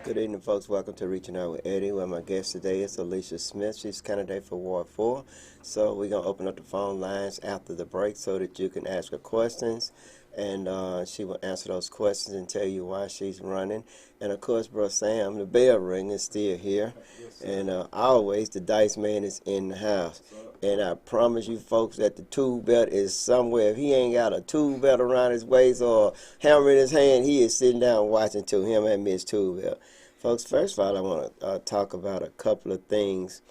Good evening, folks. Welcome to Reaching Out with Eddie, where my guest today is Alicia Smith. She's candidate for Ward 4. So we're going to open up the phone lines after the break so that you can ask her questions. And she will answer those questions and tell you why she's running. And, of course, Bro Sam, the bell ring is still here. And always the Dice Man is in the house. And I promise you, folks, that the tool belt is somewhere. If he ain't got a tool belt around his waist or a hammer in his hand, he is sitting down watching to him and Miss Tool Belt. Folks, first of all, I want to talk about a couple of things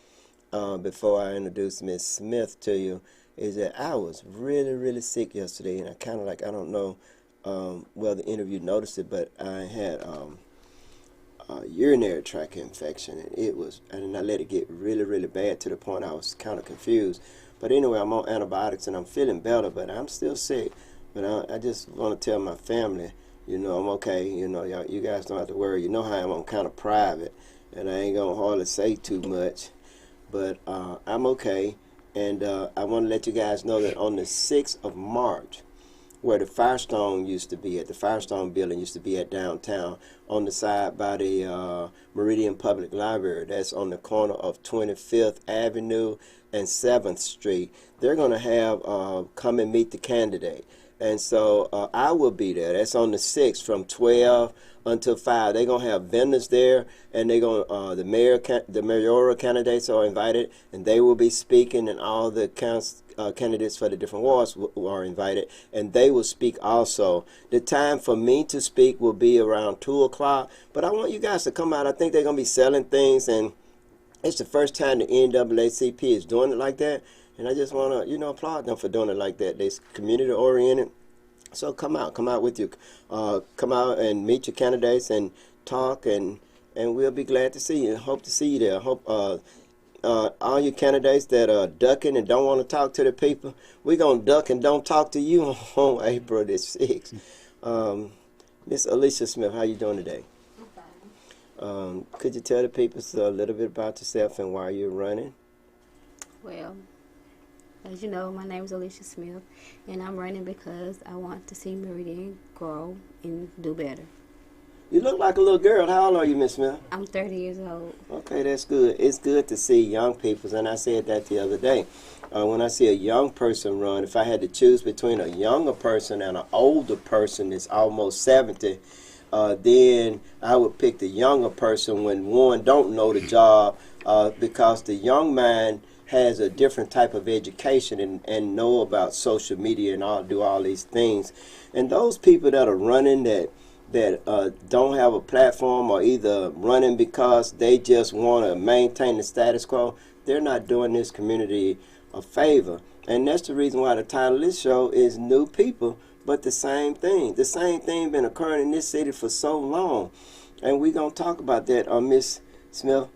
before I introduce Miss Smith to you. Is that I was really sick yesterday, and I kind of I don't know whether the interview noticed it, but I had a urinary tract infection, and I let it get really bad to the point I was kind of confused. But anyway, I'm on antibiotics, and I'm feeling better, but I'm still sick. But I just want to tell my family, you know, I'm okay. You know, you guys don't have to worry. You know how I'm kind of private, and I ain't going to hardly say too much. But I'm okay, and I want to let you guys know that on the 6th of March, where the Firestone used to be at, the Firestone building used to be at downtown, on the side by the Meridian Public Library, that's on the corner of 25th Avenue and 7th Street, they're going to have come and meet the candidate. And so I will be there. That's on the 6th from 12 until 5. They're going to have vendors there, and they're going the mayoral candidates are invited, and they will be speaking, and all the candidates for the different wards are invited, and they will speak also. The time for me to speak will be around 2 o'clock, but I want you guys to come out. I think they're going to be selling things, and it's the first time the NAACP is doing it like that. And I just want to, applaud them for doing it like that. They're community-oriented. So come out with you. Come out and meet your candidates and talk, and we'll be glad to see you. Hope to see you there. Hope all your candidates that are ducking and don't want to talk to the people, we're going to duck and don't talk to you on April the 6th. Miss Alicia Smith, how you doing today? I'm fine. Could you tell the people a little bit about yourself and why you're running? Well, as you know, my name is Alicia Smith, and I'm running because I want to see Meridian grow and do better. You look like a little girl. How old are you, Miss Smith? I'm 30 years old. Okay, that's good. It's good to see young people, and I said that the other day. When I see a young person run, if I had to choose between a younger person and an older person that's almost 70, then I would pick the younger person when one don't know the job, because the young man has a different type of education and know about social media and do all these things. And those people that are running that don't have a platform, or either running because they just want to maintain the status quo, they're not doing this community a favor. And that's the reason why the title of this show is New People, but the same thing. The same thing been occurring in this city for so long. And we're going to talk about that. Miss Smith,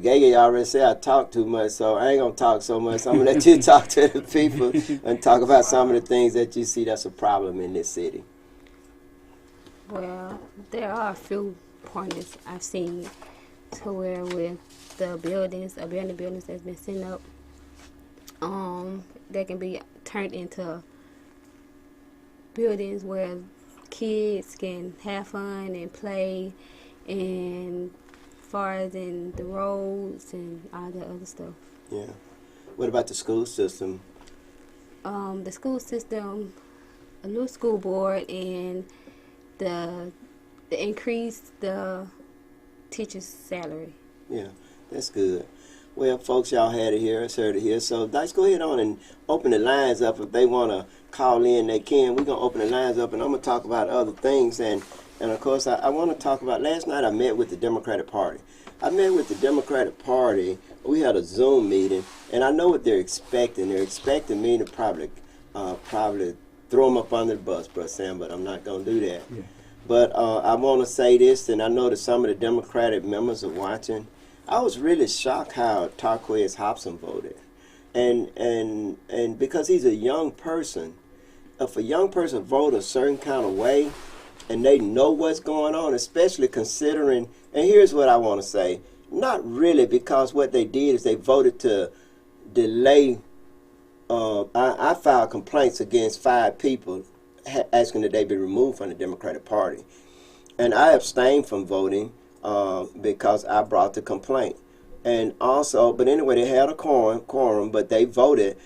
Gay already said I talk too much, so I ain't going to talk so much. So I'm going to let you talk to the people and talk about some of the things that you see that's a problem in this city. Well, there are a few pointers I've seen to where with the abandoned buildings that's been sent up, that can be turned into buildings where kids can have fun and play, and far as in the roads and all the other stuff. Yeah. What about the school system? The school system, a new school board, and the increase the teacher's salary. Yeah, that's good. Well, folks, y'all heard it here. So, Dice, go ahead on and open the lines up. If they want to call in, they can. We're going to open the lines up, and I'm going to talk about other things. And of course, I want to talk about, last night I met with the Democratic Party. We had a Zoom meeting, and I know what they're expecting. They're expecting me to probably throw them up under the bus, Brother Sam, but I'm not going to do that. Yeah. But I want to say this, and I know that some of the Democratic members are watching. I was really shocked how Tarquez Hobson voted. And because he's a young person, if a young person vote a certain kind of way, and they know what's going on, especially considering, and here's what I want to say, not really, because what they did is they voted to delay. I filed complaints against 5 people asking that they be removed from the Democratic Party. And I abstained from voting because I brought the complaint. And also, but anyway, they had a quorum, but they voted.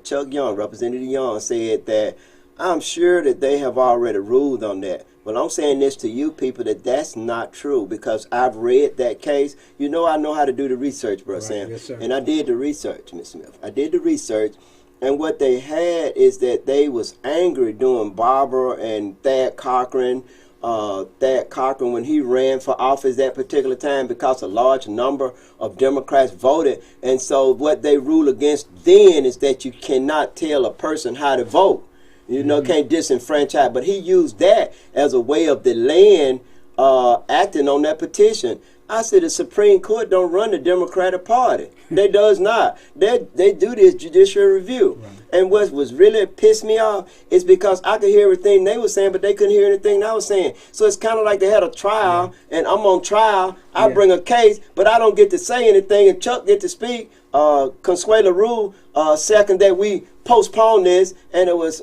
Chuck Young, Representative Young, said that I'm sure that they have already ruled on that. Well, I'm saying this to you people that that's not true because I've read that case. You know I know how to do the research, bro, Sam. Yes, sir. And I did the research, Ms. Smith. I did the research. And what they had is that they was angry doing Barbara and Thad Cochran when he ran for office that particular time because a large number of Democrats voted. And so what they rule against then is that you cannot tell a person how to vote. You know, can't disenfranchise. But he used that as a way of delaying acting on that petition. I said the Supreme Court don't run the Democratic Party. They does not. They do this judicial review. Right. And what was really pissed me off is because I could hear everything they were saying, but they couldn't hear anything I was saying. So it's kind of like they had a trial, and I'm on trial. I bring a case, but I don't get to say anything, and Chuck get to speak. Consuelo Rule second that we postpone this, and it was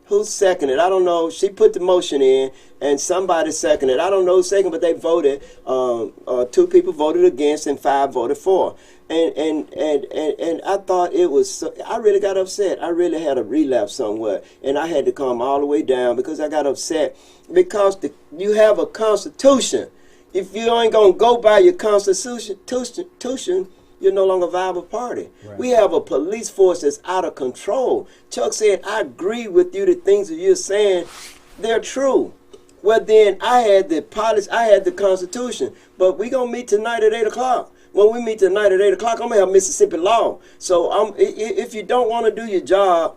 who seconded? I don't know. She put the motion in, and somebody seconded. I don't know who seconded, but they voted. 2 people voted against, and 5 voted for. And I thought it was. I really got upset. I really had a relapse somewhere, and I had to come all the way down because I got upset because you have a constitution. If you ain't gonna go by your constitution, you're no longer a viable party. Right. We have a police force that's out of control. Chuck said, I agree with you, the things that you're saying, they're true. Well, then I had the policy, I had the Constitution. But we going to meet tonight at 8 o'clock. When we meet tonight at 8 o'clock, I'm going to have Mississippi law. So if you don't want to do your job,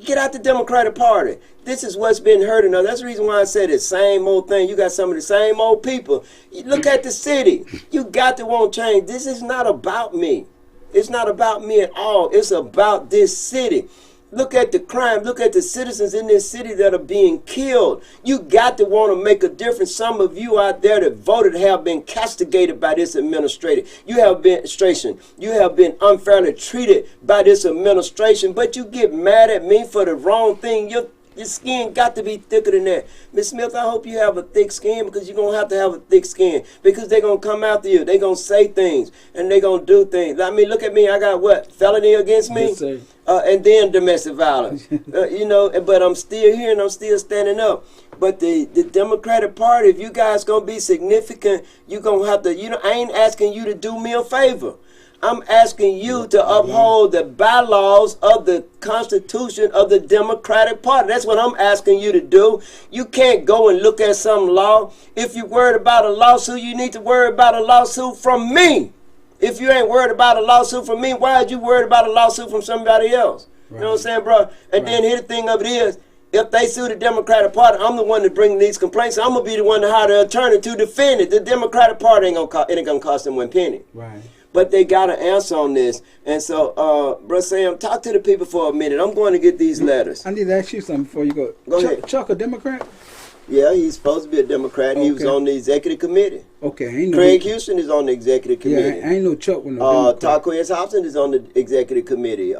get out the Democratic Party. This is what's been hurting us. That's the reason why I said the same old thing. You got some of the same old people. You look at the city. You got to want change. This is not about me. It's not about me at all. It's about this city. Look at the crime. Look at the citizens in this city that are being killed. You got to want to make a difference. Some of you out there that voted have been castigated by this administration. You have been unfairly treated by this administration, but you get mad at me for the wrong thing. Your skin got to be thicker than that. Ms. Smith, I hope you have a thick skin because you're going to have a thick skin because they're going to come after you. They're going to say things and they're going to do things. I mean, look at me. I got what? Felony against me? Yes, sir. And then domestic violence. But I'm still here and I'm still standing up. But the Democratic Party, if you guys going to be significant, you're going to have to, I ain't asking you to do me a favor. I'm asking you to uphold the bylaws of the Constitution of the Democratic Party. That's what I'm asking you to do. You can't go and look at some law. If you're worried about a lawsuit, you need to worry about a lawsuit from me. If you ain't worried about a lawsuit from me, why are you worried about a lawsuit from somebody else? Right. You know what I'm saying, bro? And then here the thing of it is, if they sue the Democratic Party, I'm the one to bring these complaints. I'm going to be the one to hire the attorney to defend it. The Democratic Party ain't going to cost them 1 penny. Right. But they got an answer on this. And so, Bro Sam, talk to the people for a minute. I'm going to get these letters. I need to ask you something before you go. Go ahead. Chuck a Democrat? Yeah, he's supposed to be a Democrat. Okay. He was on the executive committee. Okay. I ain't Craig Houston is on the executive committee. Yeah, I ain't no Chuck with no Democrat. Tarquez Hobson is on the executive committee.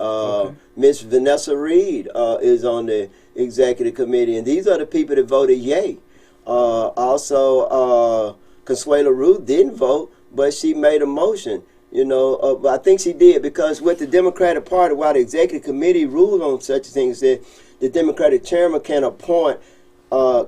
Miss Vanessa Reed is on the executive committee. And these are the people that voted yay. Also, Consuelo Rule didn't vote, but she made a motion. I think she did because with the Democratic Party, while the executive committee ruled on such a thing, said the Democratic chairman can appoint a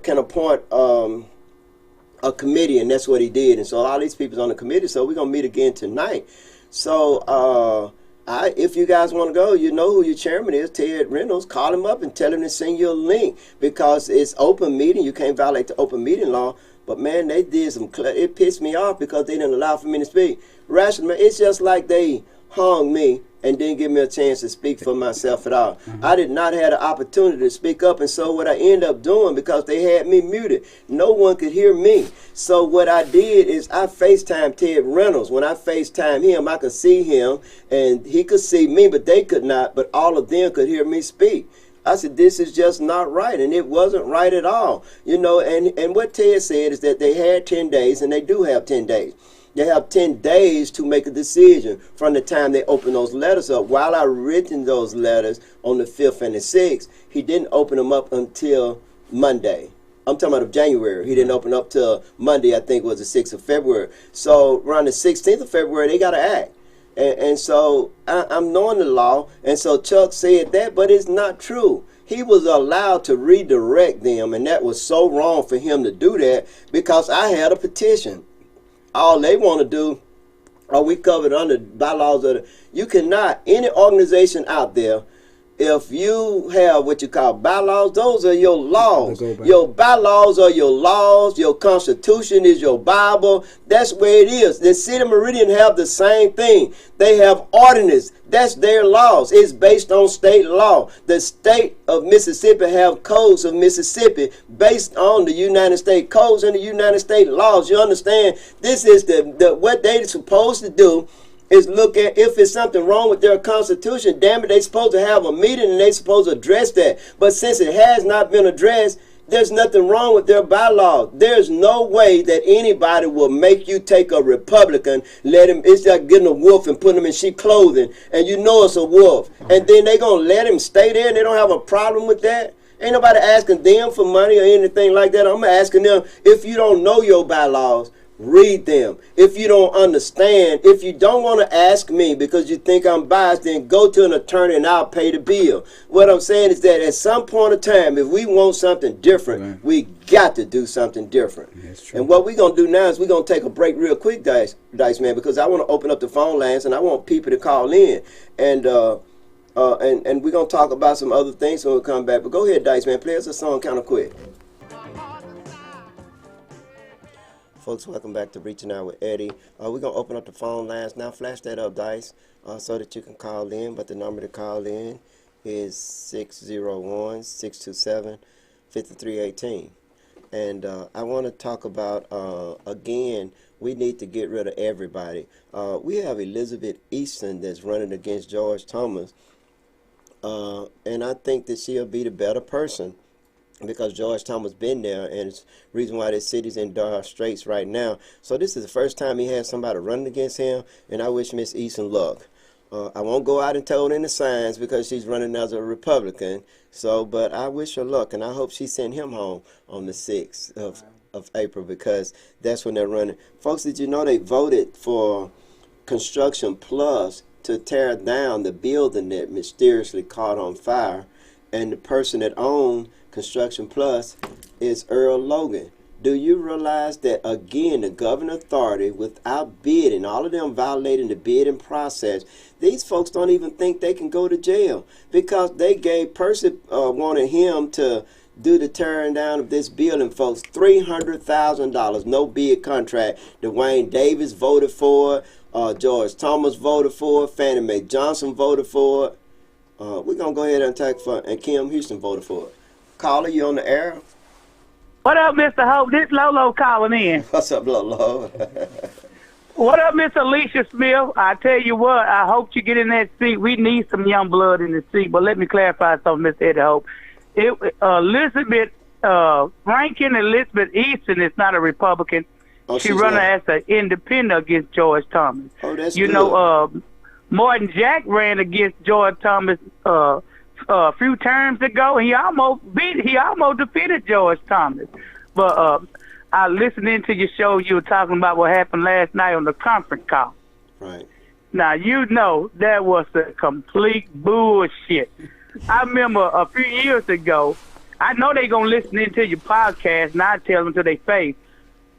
committee, and that's what he did. And so all these people's on the committee. So we're gonna meet again tonight. So if you guys want to go, you know who your chairman is, Ted Reynolds. Call him up and tell him to send you a link because it's open meeting. You can't violate the open meeting law. But man, they did it pissed me off because they didn't allow for me to speak. Rational, it's just like they hung me and didn't give me a chance to speak for myself at all. I did not have the opportunity to speak up, and so what I ended up doing, because they had me muted, no one could hear me. So what I did is I FaceTimed Ted Reynolds. When I FaceTimed him, I could see him, and he could see me, but they could not, but all of them could hear me speak. I said, this is just not right, and it wasn't right at all. And what Ted said is that they had 10 days, and they do have 10 days. They have 10 days to make a decision from the time they open those letters up. While I written those letters on the 5th and the 6th, he didn't open them up until Monday. I'm talking about of January. He didn't open up till Monday, I think was the 6th of February. So around the 16th of February, they got to act. And so I'm knowing the law. And so Chuck said that, but it's not true. He was allowed to redirect them, and that was so wrong for him to do that because I had a petition. All they want to do, we covered under bylaws of you cannot, any organization out there, if you have what you call bylaws, those are your laws. Your bylaws are your laws. Your constitution is your Bible. That's where it is. The city of Meridian have the same thing. They have ordinance. That's their laws. It's based on state law. The state of Mississippi have codes of Mississippi based on the United States codes and the United States laws. You understand? This is the what they're supposed to do is look at if it's something wrong with their constitution. Damn it, they're supposed to have a meeting and they're supposed to address that. But since it has not been addressed, there's nothing wrong with their bylaws. There's no way that anybody will make you take a Republican, let him, it's like getting a wolf and putting him in sheep clothing, and you know it's a wolf. And then they're going to let him stay there and they don't have a problem with that. Ain't nobody asking them for money or anything like that. I'm asking them, if you don't know your bylaws, read them. If you don't understand, if you don't want to ask me because you think I'm biased, then go to an attorney and I'll pay the bill. What I'm saying is that at some point of time, if we want something different, we got to do something different. And what we're going to do now is we're going to take a break real quick, Dice Man, because I want to open up the phone lines and I want people to call in. And we're going to talk about some other things when we come back. But go ahead, Dice Man, play us a song kind of quick. Folks, welcome back to Reaching Out with Eddie. We're going to open up the phone lines now. Flash that up, Dice, so that you can call in. But the number to call in is 601-627-5318. And I want to talk about, again, we need to get rid of everybody. We have Elizabeth Easton that's running against George Thomas. And I think that she'll be the better person, because George Thomas been there, and it's the reason why this city's in dire straits right now. So this is the first time he has somebody running against him, and I wish Miss Easton luck. I won't go out and tell her in the signs because she's running as a Republican. So, but I wish her luck, and I hope she sent him home on the 6th of April, because that's when they're running. Folks, did you know they voted for Construction Plus to tear down the building that mysteriously caught on fire, and the person that owned Construction Plus is Earl Logan. Do you realize that, again, the governing authority, without bidding, all of them violating the bidding process, these folks don't even think they can go to jail because they gave Percy, wanted him to do the tearing down of this building, folks, $300,000, no bid contract. Dwayne Davis voted for it. George Thomas voted for it. Fannie Mae Johnson voted for it. We're going to go ahead and attack for it, and Kim Houston voted for it. Caller, you on the air? What up, Mr. Hope? This Lolo calling in. What's up, Lolo? What up, Miss Alicia Smith? I tell you what, I hope you get in that seat. We need some young blood in the seat. But let me clarify something, Mr. Eddie Hope. Elizabeth Rankin Elizabeth Easton is not a Republican. She running as an independent against George Thomas. Oh, that's you good. know, Martin Jack ran against George Thomas a few terms ago, and he almost defeated George Thomas. But I listening to your show, you were talking about what happened last night on the conference call. Right. Now, you know that was a complete bullshit. I remember a few years ago, I know they going to listen into your podcast, and I tell them to their face,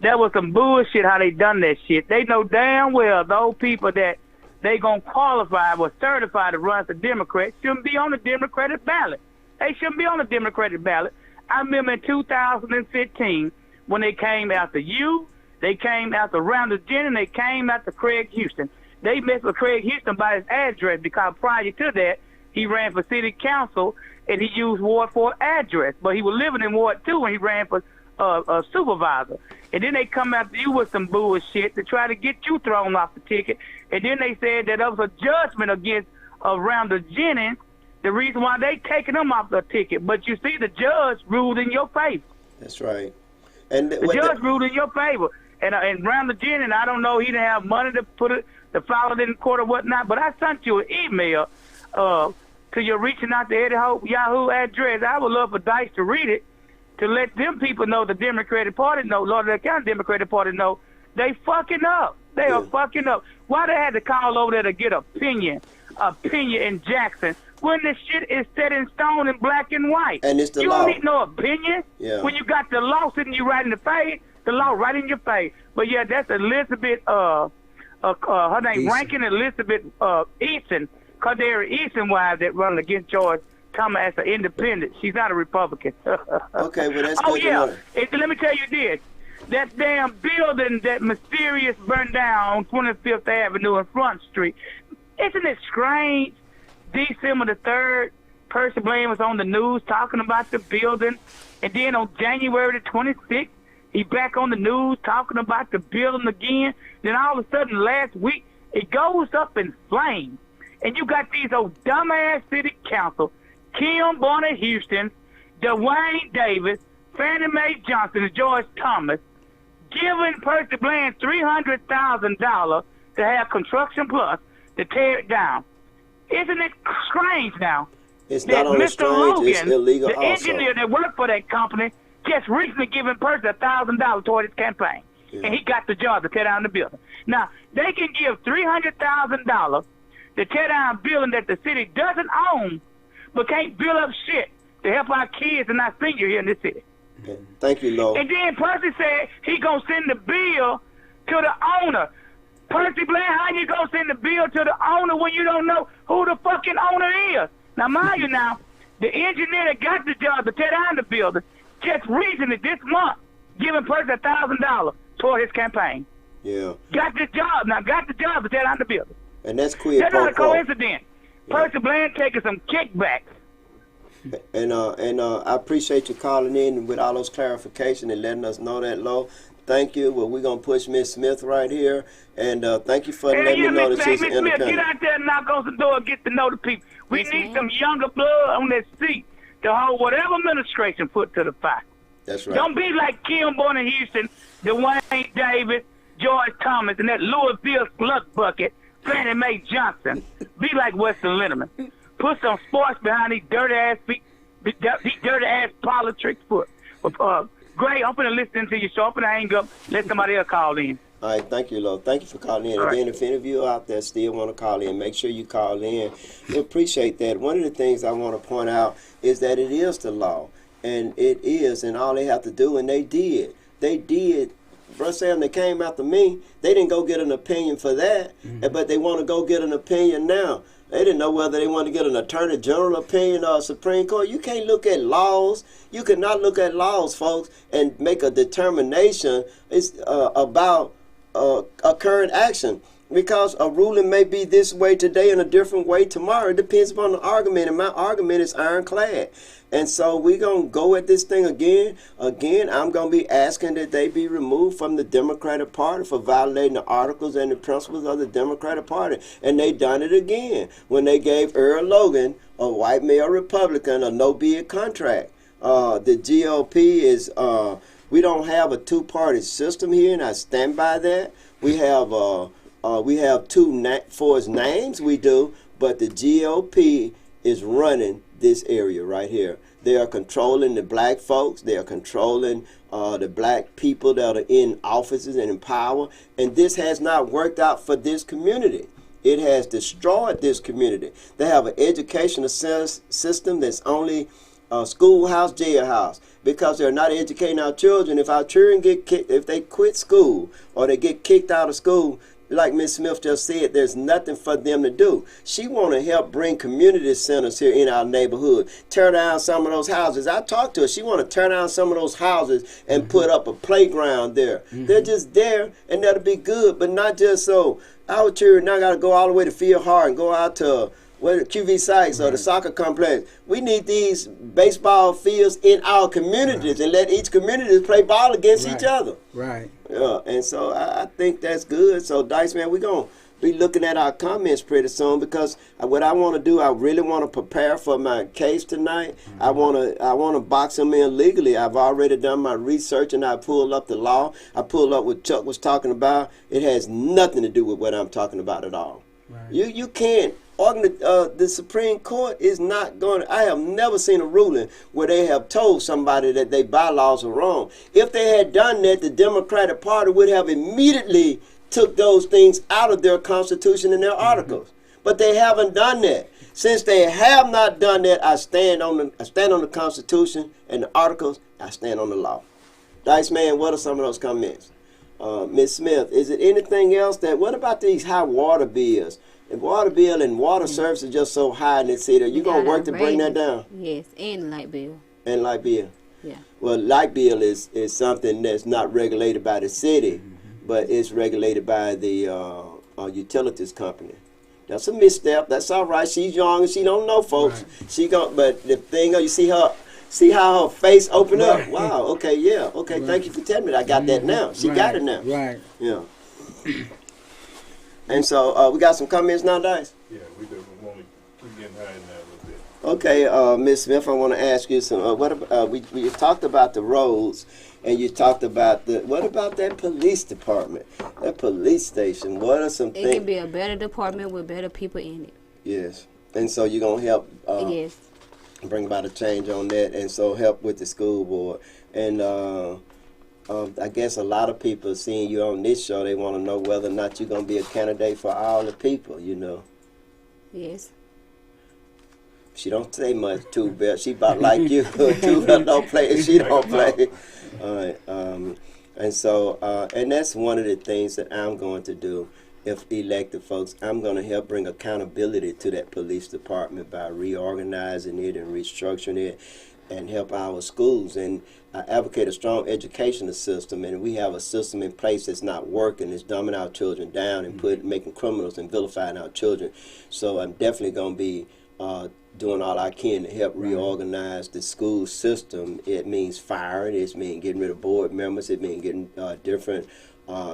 that was some bullshit how they done that shit. They know damn well those people that they going to qualify or certify to run as a Democrat shouldn't be on the Democratic ballot. They shouldn't be on the Democratic ballot. I remember in 2015 when they came after you, they came after Randall Jennings, they came after Craig Houston. They messed with Craig Houston by his address because prior to that, he ran for city council and he used Ward 4 address. But he was living in Ward 2 when he ran for a supervisor. And then they come after you with some bullshit to try to get you thrown off the ticket. And then they said that there was a judgment against Randall Jennings, the reason why they taking him off the ticket. But you see, the judge ruled in your favor. That's right. And the judge ruled in your favor. And Randall Jennings, I don't know, he didn't have money to file it in court or whatnot, but I sent you an email to your Reaching Out to Eddie Hope Yahoo address. I would love for Dice to read it, to let them people know, the Democratic Party know, Lauderdale County Democratic Party know, they fucking up. They are fucking up. Why they had to call over there to get opinion in Jackson when the shit is set in stone in black and white? And it's the you law. don't need no opinion. Yeah. When you got the law sitting you right in the face, the law right in your face. But yeah, that's Elizabeth, her name Rankin Elizabeth Easton, Cordero Easton wife that run against George Thomas as an independent. She's not a Republican. Okay, well that's oh good to yeah, know. let me tell you this. That damn building that mysterious burned down on 25th Avenue and Front Street. Isn't it strange? December the 3rd, Percy Blaine was on the news talking about the building. And then on January the 26th, he back on the news talking about the building again. Then all of a sudden last week, it goes up in flames. And you got these old dumbass city council, Kim Bonner Houston, Dwayne Davis, Fannie Mae Johnson, and George Thomas, giving Percy Bland $300,000 to have Construction Plus to tear it down. Isn't it strange now? It's that not only Mr. strange, Logan, it's illegal the also. engineer that worked for that company, just recently given Percy $1,000 toward his campaign. Yeah. And he got the job to tear down the building. Now, they can give $300,000 to tear down a building that the city doesn't own, but can't build up shit to help our kids and our seniors here in this city. Okay. Thank you, Lo. And then Percy said he gonna send the bill to the owner. Percy Bland, how you gonna send the bill to the owner when you don't know who the fucking owner is? Now, mind you now, the engineer that got the job to tear down the building just recently this month giving Percy $1,000 toward his campaign. Yeah. Got the job to tear down the building. And that's quid That's pro not a quo. coincidence. Yeah. Percy Bland taking some kickbacks. And I appreciate you calling in with all those clarifications and letting us know that, Lo. Thank you. Well, we're going to push Miss Smith right here. And thank you for letting me know that she's Miss Smith, independent. get out there and knock on some door and get to know the people. We Yes, need ma'am. some younger blood on that seat to hold whatever administration put to the fire. That's right. Don't be like Kim Bonner Houston, Dwayne Davis, George Thomas, and that Louisville slut bucket, Fannie Mae Johnson. Be like Weston Lindemann. Put some sports behind these dirty ass feet, these dirty ass politics foot. Gray, I'm finna listen to you, so I'm finna hang up. Let somebody else call in. All right, thank you, Lo. Thank you for calling in. All right. Again, if any of you out there still want to call in, make sure you call in. We appreciate that. One of the things I want to point out is that it is the law, and it is, and all they have to do, and they did. They did. Brother Sam, they came after me. They didn't go get an opinion for that, but they want to go get an opinion now. They didn't know whether they wanted to get an attorney general opinion or a Supreme Court. You can't look at laws. You cannot look at laws, folks, and make a determination about a current action. Because a ruling may be this way today and a different way tomorrow. It depends upon the argument, and my argument is ironclad. And so we're going to go at this thing again. Again, I'm going to be asking that they be removed from the Democratic Party for violating the articles and the principles of the Democratic Party. And they done it again when they gave Earl Logan, a white male Republican, a no-bid contract. The GOP is, we don't have a two-party system here, and I stand by that. We have two for his names, we do, but the GOP is running this area right here. They are controlling the black folks. They are controlling the black people that are in offices and in power. And this has not worked out for this community. It has destroyed this community. They have an educational system that's only schoolhouse, jailhouse, because they're not educating our children. If our children get kicked, if they quit school or they get kicked out of school, like Ms. Smith just said, there's nothing for them to do. She want to help bring community centers here in our neighborhood, tear down some of those houses. I talked to her. She want to tear down some of those houses and put up a playground there. They're just there, and that'll be good, but not just so our children now got to go all the way to Field Hard and go out to QV Sykes or the soccer complex. We need these baseball fields in our communities and let each community play ball against each other. Right. Yeah, and so I think that's good. So, Dice, man, we're going to be looking at our comments pretty soon, because what I want to do, I really want to prepare for my case tonight. I want to box them in legally. I've already done my research, and I pulled up the law. I pulled up what Chuck was talking about. It has nothing to do with what I'm talking about at all. Right. You can't. The Supreme Court is not going to. I have never seen a ruling where they have told somebody that their bylaws are wrong. If they had done that, the Democratic Party would have immediately took those things out of their Constitution and their articles. But they haven't done that. Since they have not done that, I stand on the Constitution and the articles. I stand on the law. Dice Man, what are some of those comments? Ms. Smith, is it anything else what about these high water bills? The water bill and water service is just so high in this city. Are you going to work to bring that down? Yes, and light bill. And light bill? Yeah. Well, light bill is something that's not regulated by the city, but it's regulated by the utilities company. That's a misstep. That's all right. She's young and she don't know, folks. Right. But the thing, you see how her face opened up? Wow, okay, yeah. Okay, thank you for telling me that. I got that now. She got it now. Right. Yeah. And so we got some comments now, Dice? Yeah, we're getting high now a little bit. Okay, Ms. Smith, I want to ask you some. We talked about the roads, and you talked about what about that police department, that police station? What are some things? It can be a better department with better people in it. Yes, and so you're gonna help. Yes. Bring about a change on that, and so help with the school board. And I guess a lot of people seeing you on this show, they want to know whether or not you're gonna be a candidate for all the people. Yes. She don't say much too, Beth. She about like you. Too don't play. She don't play. All right. And so, and that's one of the things that I'm going to do. If elected folks, I'm going to help bring accountability to that police department by reorganizing it and restructuring it, and help our schools. And I advocate a strong educational system, and we have a system in place that's not working. It's dumbing our children down and making criminals and vilifying our children. So I'm definitely going to be doing all I can to help reorganize the school system. It means firing. It means getting rid of board members. It means getting different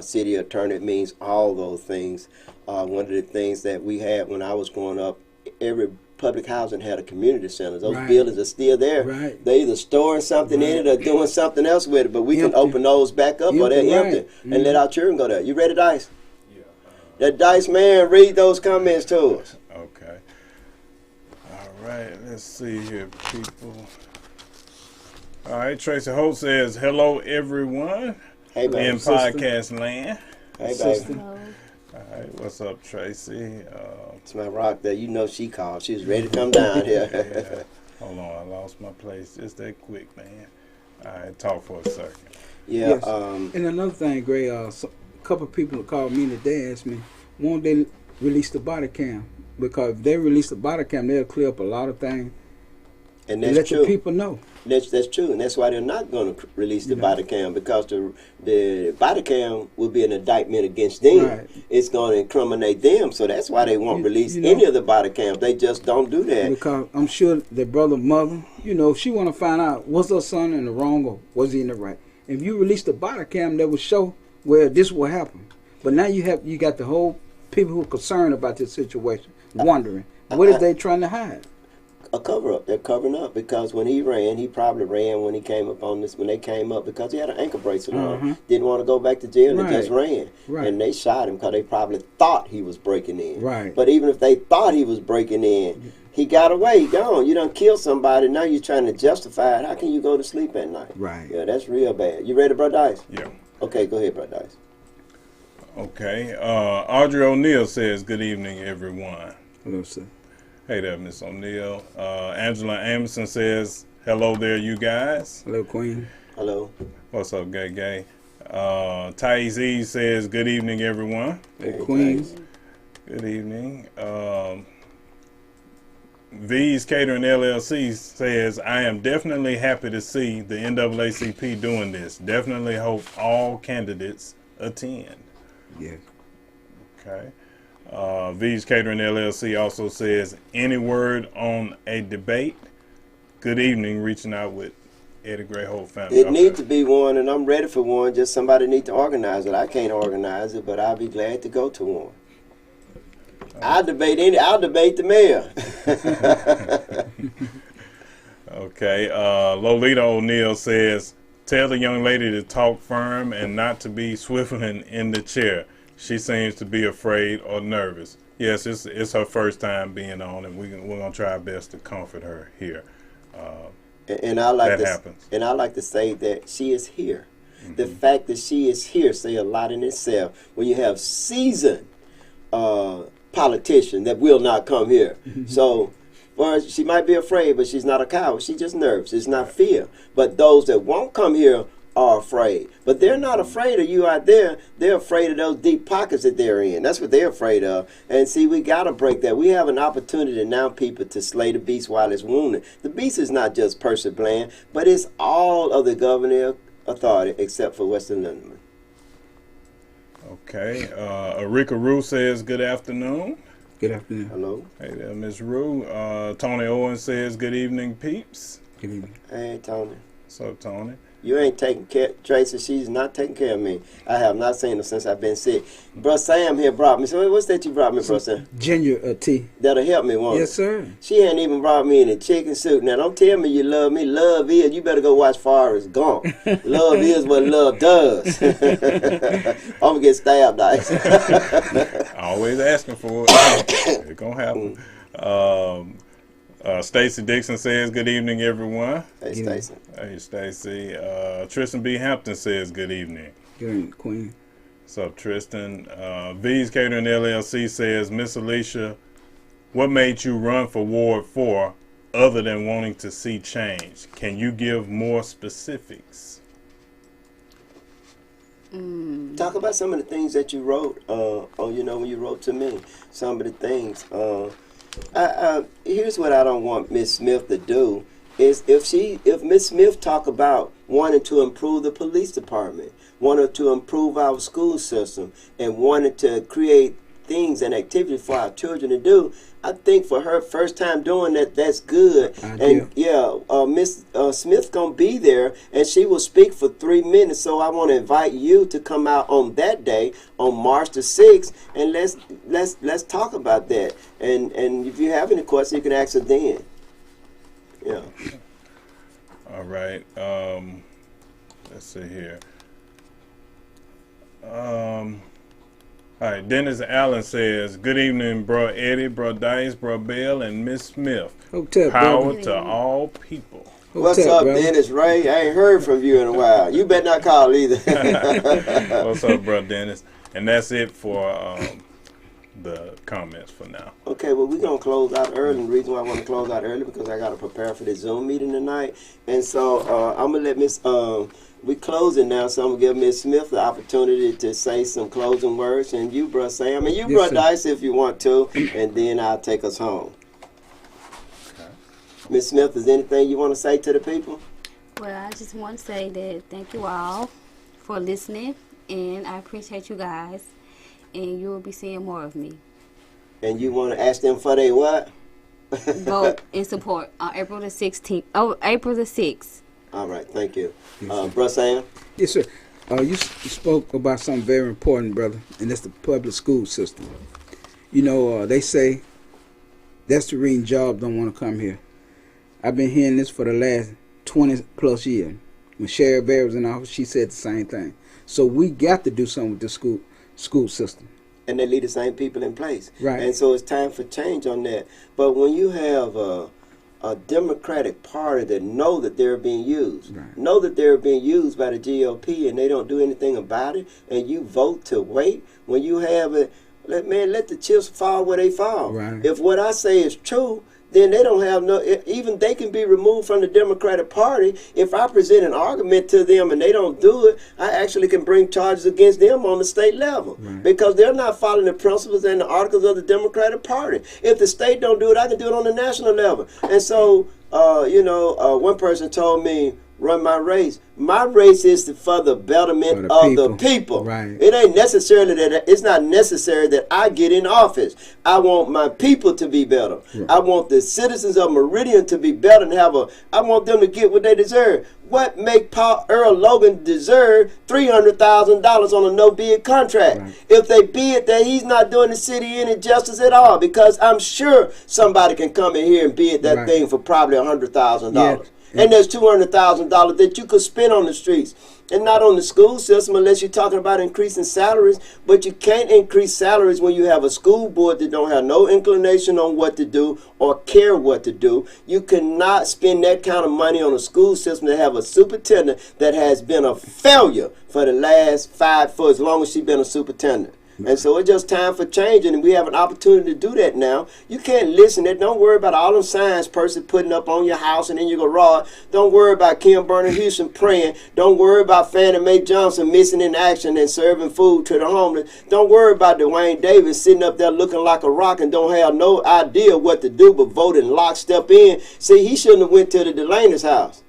city attorney. It means all those things. One of the things that we had when I was growing up, every public housing had a community center. Those buildings are still there. Right. They either storing something in it or doing something else with it, but we can open those back up or they're empty and let our children go there. You ready, Dice? Yeah. That Dice man, read those comments to us. Okay. All right, let's see here, people. All right, Tracy Holt says, hello, everyone. Hey, baby. In podcast land. Hey, baby. Hello. All right, what's up, Tracy? It's my rock there. You know she called. She was ready to come down here. Yeah. Hold on, I lost my place just that quick, man. All right, talk for a second. Yeah. Yes. And another thing, Gray, a couple of people called me today, asked me, won't they release the body cam? Because if they release the body cam, they'll clear up a lot of things. And that's let true. the people know. That's true, and that's why they're not going to release the body cam, because the body cam will be an indictment against them. Right. It's going to incriminate them, so that's why they won't release any of the body cams. They just don't do that. Because I'm sure their brother, mother, she want to find out, was her son in the wrong or was he in the right? If you release the body cam, that will show where this will happen. But now you got the whole people who are concerned about this situation, wondering, what is they trying to hide? A cover-up. They're covering up, because when he ran, he probably ran when he came up on this, when they came up, because he had an ankle bracelet on. Didn't want to go back to jail and just ran. Right. And they shot him because they probably thought he was breaking in. Right. But even if they thought he was breaking in, he got away. He gone. You done killed somebody. Now you're trying to justify it. How can you go to sleep at night? Right. Yeah, that's real bad. You ready, Bro Dice? Yeah. Okay, go ahead, Bro Dice. Okay. Audrey O'Neill says, good evening, everyone. Hello, sir. Hey there, Miss O'Neill. Angela Anderson says, hello there, you guys. Hello, Queen. Hello. What's up, Gay? Thais E says, good evening, everyone. Hey, Queen. Good evening. V's Catering LLC says, I am definitely happy to see the NAACP doing this. Definitely hope all candidates attend. Yes. Okay. V's Catering LLC also says, any word on a debate? Good evening, reaching out with Eddie Gray Holt family. It needs to be one, and I'm ready for one. Just somebody need to organize it. I can't organize it, but I'll be glad to go to one. I'll debate the mayor. Okay. Lolita O'Neill says, tell the young lady to talk firm and not to be swiveling in the chair. She seems to be afraid or nervous. Yes, it's her first time being on, and we're gonna try our best to comfort her here. And I like that to, happens. And I like to say that she is here. The fact that she is here say a lot in itself. When you have seasoned politicians that will not come here, so. Well, she might be afraid, but she's not a coward. She's just nervous. It's not fear. But those that won't come here are afraid. But they're not afraid of you out there. They're afraid of those deep pockets that they're in. That's what they're afraid of. And see, we got to break that. We have an opportunity now, people, to slay the beast while it's wounded. The beast is not just Percy Bland, but it's all of the governing authority except for Western London. Okay. Erika Rue says, good afternoon. Good afternoon. Hello. Hey there, Miss Rue. Tony Owen says, good evening, peeps. Good evening. Hey, Tony. What's up, Tony? You ain't taking care, Tracy. She's not taking care of me. I have not seen her since I've been sick. Bro Sam here brought me. So what's that you brought me, Bro Sam? Ginger tea. That'll help me, won't it? Yes, sir. She hadn't even brought me any chicken soup. Now, don't tell me you love me. Love is. You better go watch Forrest Gump. Love is what love does. I'm going to get stabbed, Dice. Always asking for it. It's going to happen. Stacy Dixon says, good evening, everyone. Hey, Stacy. Hey, Stacy. Tristan B. Hampton says, good evening. Good evening, Queen. What's up, Tristan? V's Catering LLC says, Miss Alicia, what made you run for Ward 4 other than wanting to see change? Can you give more specifics? Talk about some of the things that you wrote, when you wrote to me. Some of the things. Here's what I don't want Miss Smith to do is if Miss Smith talk about wanting to improve the police department, wanted to improve our school system, and wanted to create things and activities for our children to do, I think for her first time doing that, that's good. And Miss Smith's gonna be there, and she will speak for 3 minutes. So I want to invite you to come out on that day, on March the 6th, and let's talk about that. And if you have any questions, you can ask her then. Yeah. All right. Let's see here. All right, Dennis Allen says, good evening, bro Eddie, bro Dice, bro Bell, and Miss Smith. Hotel, Power brother. to all people. What's Hotel, up, brother. Dennis Ray? I ain't heard from you in a while. You better not call either. What's up, bro Dennis? And that's it for the comments for now. Okay, well, we're going to close out early. And the reason why I want to close out early because I got to prepare for the Zoom meeting tonight. And so I'm going to let Miss... we closing now, so I'm going to give Miss Smith the opportunity to say some closing words. And you, Bro Sam, and you, Yes, Bro sir. Dice, if you want to. And then I'll take us home. Miss Smith, is there anything you want to say to the people? Well, I just want to say that thank you all for listening, and I appreciate you guys, and you will be seeing more of me. And you want to ask them for their what? Vote in support on April the 16th. Oh, April the 6th. All right, thank you. Bro Sam? Yes, sir. You spoke about something very important, brother, and that's the public school system. You know, they say that's the reason jobs don't want to come here. I've been hearing this for the last 20 plus years. When Sherry Bear was in office, she said the same thing. So we got to do something with the school system. And they leave the same people in place. Right. And so it's time for change on that. But when you have a Democratic Party that know that they're being used, Right. know that they're being used by the GOP and they don't do anything about it, and you vote to wait, when you have it, let the chips fall where they fall. Right. If what I say is true, then they don't have even they can be removed from the Democratic Party. If I present an argument to them and they don't do it, I actually can bring charges against them on the state level. Right. Because they're not following the principles and the articles of the Democratic Party. If the state don't do it, I can do it on the national level. And so, one person told me, run my race. My race is for the betterment of the people. Right. It ain't necessarily it's not necessary that I get in office. I want my people to be better. Right. I want the citizens of Meridian to be better and I want them to get what they deserve. What make Earl Logan deserve $300,000 on a no bid contract? Right. If they bid that, he's not doing the city any justice at all, because I'm sure somebody can come in here and bid that Right. thing for probably $100,000. Yeah. And there's $200,000 that you could spend on the streets. And not on the school system unless you're talking about increasing salaries. But you can't increase salaries when you have a school board that don't have no inclination on what to do or care what to do. You cannot spend that kind of money on a school system to have a superintendent that has been a failure for the last for as long as she's been a superintendent. And so it's just time for changing, and we have an opportunity to do that now. You can't listen to it. Don't worry about all them signs person putting up on your house and then you go raw. Don't worry about Kim Burner Houston praying. Don't worry about Fannie Mae Johnson missing in action and serving food to the homeless. Don't worry about Dwayne Davis sitting up there looking like a rock and don't have no idea what to do but voting lockstep in. See, he shouldn't have went to the Delaney's house.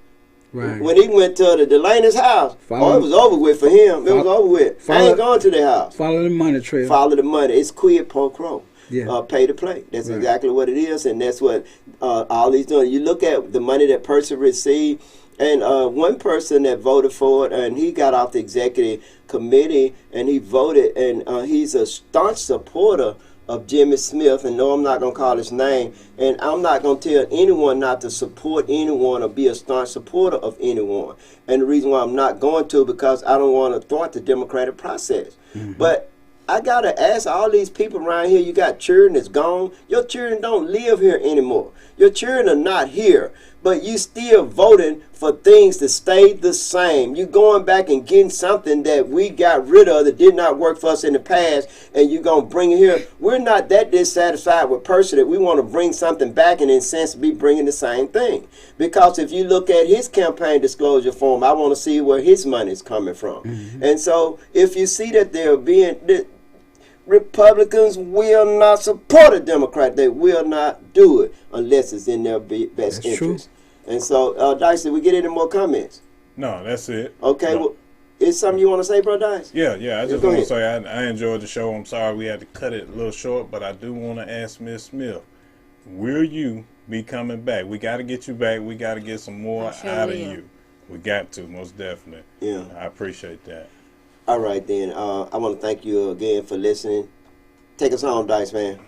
Right. When he went to the Delaney's house, it was over with for him. It was over with. I ain't going to their house. Follow the money trail. Follow the money. It's quid pro quo. Yeah. Pay to play. That's exactly what it is, and that's what all these doing. You look at the money that person received, and one person that voted for it, and he got off the executive committee, and he voted, and he's a staunch supporter of Jimmy Smith, and no, I'm not going to call his name, and I'm not going to tell anyone not to support anyone or be a staunch supporter of anyone. And the reason why I'm not going to, because I don't want to thwart the democratic process. But I got to ask all these people around here, you got children that's gone. Your children don't live here anymore. Your children are not here, but you still voting for things to stay the same. You going back and getting something that we got rid of that did not work for us in the past, and you're going to bring it here. We're not that dissatisfied with person that we want to bring something back and in a sense be bringing the same thing. Because if you look at his campaign disclosure form, I want to see where his money is coming from. And so if you see that they're being... Republicans will not support a Democrat. They will not do it unless it's in their best interest. True. And so, Dice, did we get any more comments? No, that's it. Okay, no. Well, is something you want to say, Bro Dice? Yeah. I just want to say I enjoyed the show. I'm sorry we had to cut it a little short, but I do want to ask Ms. Smith, will you be coming back? We got to get you back. We got to get some more out of you. We got to, most definitely. Yeah. I appreciate that. All right, then. I want to thank you again for listening. Take us home, Dice, man.